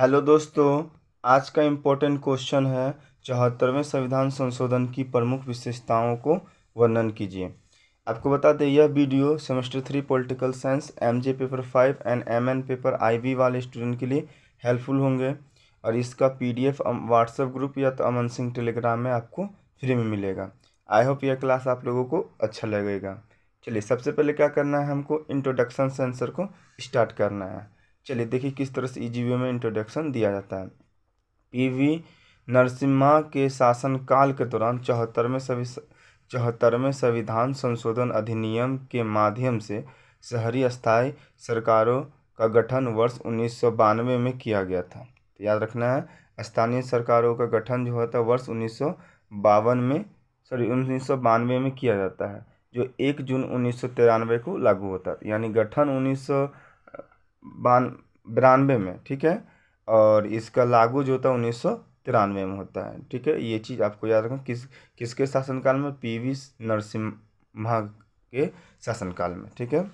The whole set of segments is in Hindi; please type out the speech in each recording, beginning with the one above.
हेलो दोस्तों, आज का इम्पोर्टेंट क्वेश्चन है 74वें संविधान संशोधन की प्रमुख विशेषताओं को वर्णन कीजिए। आपको बता दें यह video semester 3 political science MJ paper 5 and MN paper IB वाले स्टूडेंट के लिए हेल्पफुल होंगे और इसका पीडीएफ व्हाट्सएप ग्रुप या तो अमन सिंह टेलीग्राम में आपको फ्री में मिलेगा। आई होप यह क्लास आप लोगों को अच्छा लगेगा। चलिए सबसे पहले क्या करना है, हमको इंट्रोडक्शन से आंसर को स्टार्ट करना है। चलिए देखिए किस तरह से ईजी वे में इंट्रोडक्शन दिया जाता है। पीवी नरसिम्हा के शासनकाल के दौरान 74वें संविधान संशोधन अधिनियम के माध्यम से शहरी स्थायी सरकारों का गठन वर्ष 1992 में किया गया था। तो याद रखना है, स्थानीय सरकारों का गठन जो होता है वर्ष 1992 में किया जाता है, जो 1 जून 1993 को लागू होता है। यानी गठन 1992 में, ठीक है, और इसका लागू जो होता है 1993 में होता है। ठीक है, ये चीज़ आपको याद रखना। किसके शासनकाल में? पीवी नरसिम्हा के शासनकाल में। ठीक है,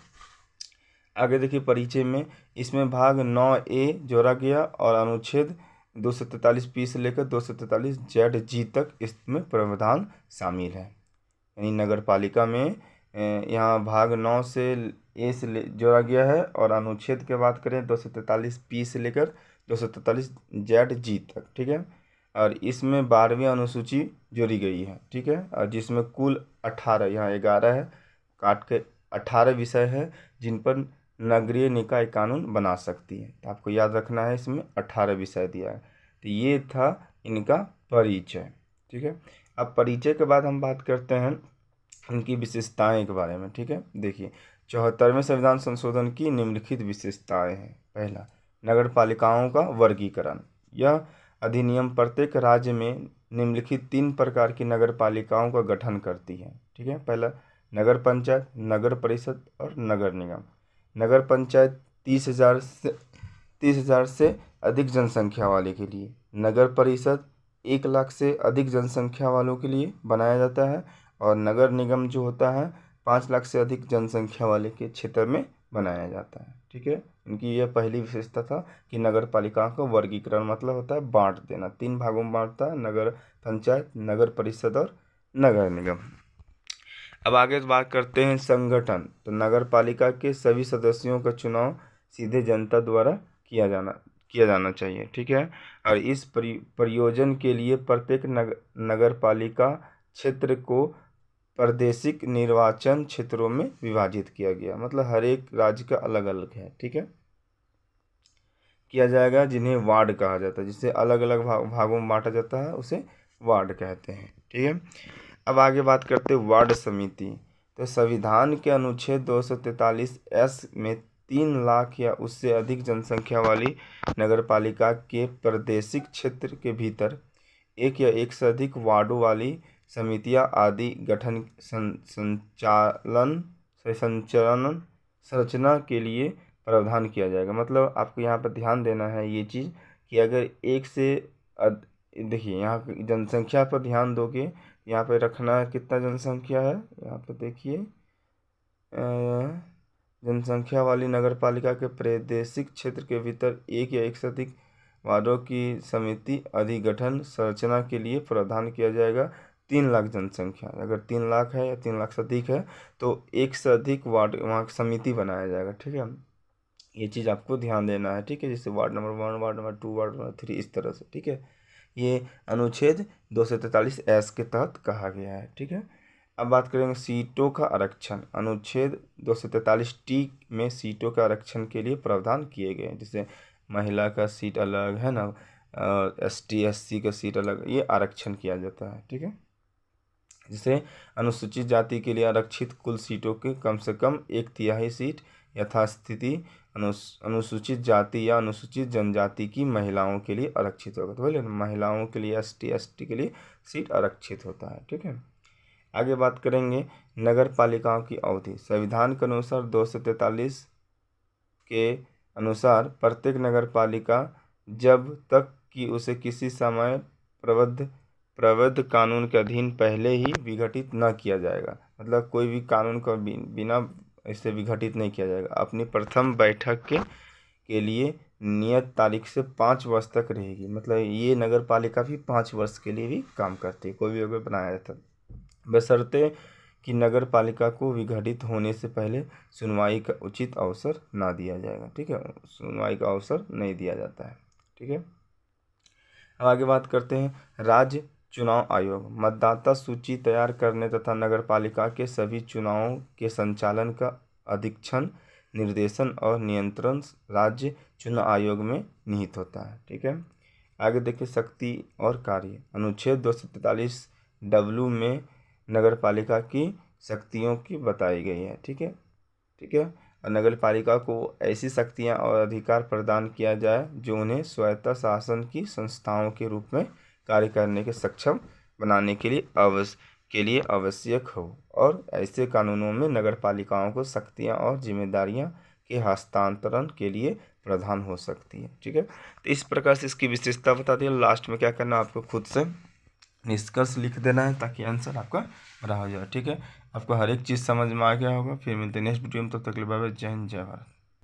आगे देखिए परिचय में, इसमें भाग 9A जोड़ा गया और अनुच्छेद 243 से लेकर 243 तक इसमें प्रावधान शामिल है। यानी नगर पालिका में यहाँ भाग 9 से ए से जोड़ा गया है और अनुच्छेद की बात करें 243 से लेकर 243 तक। ठीक है, और इसमें 12वीं अनुसूची जोड़ी गई है। ठीक है, और जिसमें कुल 18, यहाँ 11 है, काट के 18 विषय है जिन पर नगरीय निकाय कानून बना सकती है। तो आपको याद रखना है, इसमें 18 विषय दिया है। तो ये था इनका परिचय। ठीक है, अब परिचय के बाद हम बात करते हैं इनकी विशेषताएं के बारे में। ठीक है, देखिए 74वें संविधान संशोधन की निम्नलिखित विशेषताएं हैं। पहला, नगर पालिकाओं का वर्गीकरण। यह अधिनियम प्रत्येक राज्य में निम्नलिखित 3 प्रकार की नगर पालिकाओं का गठन करती है। ठीक है, पहला नगर पंचायत, नगर परिषद और नगर निगम। नगर पंचायत 30,000 से अधिक जनसंख्या वाले के लिए, नगर परिषद 1 लाख से अधिक जनसंख्या वालों के लिए बनाया जाता है, और नगर निगम जो होता है 5 लाख से अधिक जनसंख्या वाले के क्षेत्र में बनाया जाता है। ठीक है, इनकी यह पहली विशेषता था कि नगर पालिका का वर्गीकरण मतलब होता है बांट देना, 3 भागों में बांटता है, नगर पंचायत, नगर परिषद और नगर निगम। अब आगे बात करते हैं संगठन। तो नगर पालिका के सभी सदस्यों का चुनाव सीधे जनता द्वारा किया जाना चाहिए। ठीक है, और इस प्रयोजन के लिए प्रत्येक नगर पालिका क्षेत्र को प्रादेशिक निर्वाचन क्षेत्रों में विभाजित किया गया। मतलब हर एक राज्य का अलग अलग है। ठीक है, किया जाएगा, जिन्हें वार्ड कहा जाता है, जिसे अलग अलग भागों में बांटा जाता है उसे वार्ड कहते हैं। ठीक है, अब आगे बात करते हैं वार्ड समिति। तो संविधान के अनुच्छेद 243S में 3 लाख या उससे अधिक जनसंख्या वाली नगरपालिका के प्रादेशिक क्षेत्र के भीतर एक या एक से अधिक वार्डों वाली समितियां आदि गठन संरचना के लिए प्रावधान किया जाएगा। मतलब आपको यहाँ पर ध्यान देना है ये चीज़ कि अगर एक से देखिए यहाँ जनसंख्या पर ध्यान दोगे, यहाँ पे रखना कितना जनसंख्या है, यहाँ पे देखिए जनसंख्या वाली नगरपालिका के प्रादेशिक क्षेत्र के भीतर एक या एक से अधिक वार्डों की समिति अधिगठन संरचना के लिए प्रावधान किया जाएगा। 3 लाख जनसंख्या, अगर 3 लाख है या 3 लाख से अधिक है तो एक से अधिक वार्ड वहाँ समिति बनाया जाएगा। ठीक है, ये चीज़ आपको ध्यान देना है। ठीक है, जैसे ward number 1, ward number 2, ward number 3, इस तरह से। ठीक है, ये अनुच्छेद 243S के तहत कहा गया है। ठीक है, अब बात करेंगे सीटों का आरक्षण। अनुच्छेद 243T में सीटों का आरक्षण के लिए प्रावधान किए गए हैं, जैसे महिला का सीट अलग है ना, ST SC का सीट अलग, ये आरक्षण किया जाता है। ठीक है, जैसे अनुसूचित जाति के लिए आरक्षित कुल सीटों के कम से कम 1/3 सीट यथास्थिति अनुसूचित जाति या अनुसूचित जनजाति की महिलाओं के लिए आरक्षित होगा। तो बोले महिलाओं के लिए ST ST के लिए सीट आरक्षित होता है। ठीक है, आगे बात करेंगे नगर पालिकाओं की अवधि। संविधान के अनुसार 243 के अनुसार प्रत्येक नगर पालिका जब तक कि उसे किसी समय प्रबद्ध कानून के अधीन पहले ही विघटित न किया जाएगा, मतलब कोई भी कानून का बिना इससे विघटित नहीं किया जाएगा, अपनी प्रथम बैठक के लिए नियत तारीख से 5 वर्ष तक रहेगी। मतलब ये नगर पालिका भी 5 वर्ष के लिए भी काम करती है, कोई भी अगर बनाया जाता है, बशर्ते कि नगर पालिका को विघटित होने से पहले सुनवाई का उचित अवसर ना दिया जाएगा। ठीक है, सुनवाई का अवसर नहीं दिया जाता है। ठीक है, अब आगे बात करते हैं राज्य चुनाव आयोग। मतदाता सूची तैयार करने तथा नगर पालिका के सभी चुनावों के संचालन का अधीक्षण, निर्देशन और नियंत्रण राज्य चुनाव आयोग में निहित होता है। ठीक है, आगे देखिए शक्ति और कार्य। अनुच्छेद 243 डब्ल्यू में नगर पालिका की शक्तियों की बताई गई है। ठीक है, ठीक है, और नगर पालिका को ऐसी शक्तियां और अधिकार प्रदान किया जाए जो उन्हें स्वायत्त शासन की संस्थाओं के रूप में कार्य करने के सक्षम बनाने के लिए आवश्यक हो, और ऐसे कानूनों में नगर पालिकाओं को शक्तियां और जिम्मेदारियां के हस्तांतरण के लिए प्रावधान हो सकती है। ठीक है, तो इस प्रकार से इसकी विशेषता बता दी। लास्ट में क्या करना, आपको खुद से निष्कर्ष लिख देना है ताकि आंसर आपका बड़ा हो जाए। ठीक है, आपको हर एक चीज़ समझ में आ गया होगा। फिर मिलते हैं नेक्स्ट वीडियो में, तब तक के लिए बाय बाय, जय हिंद, जय भारत।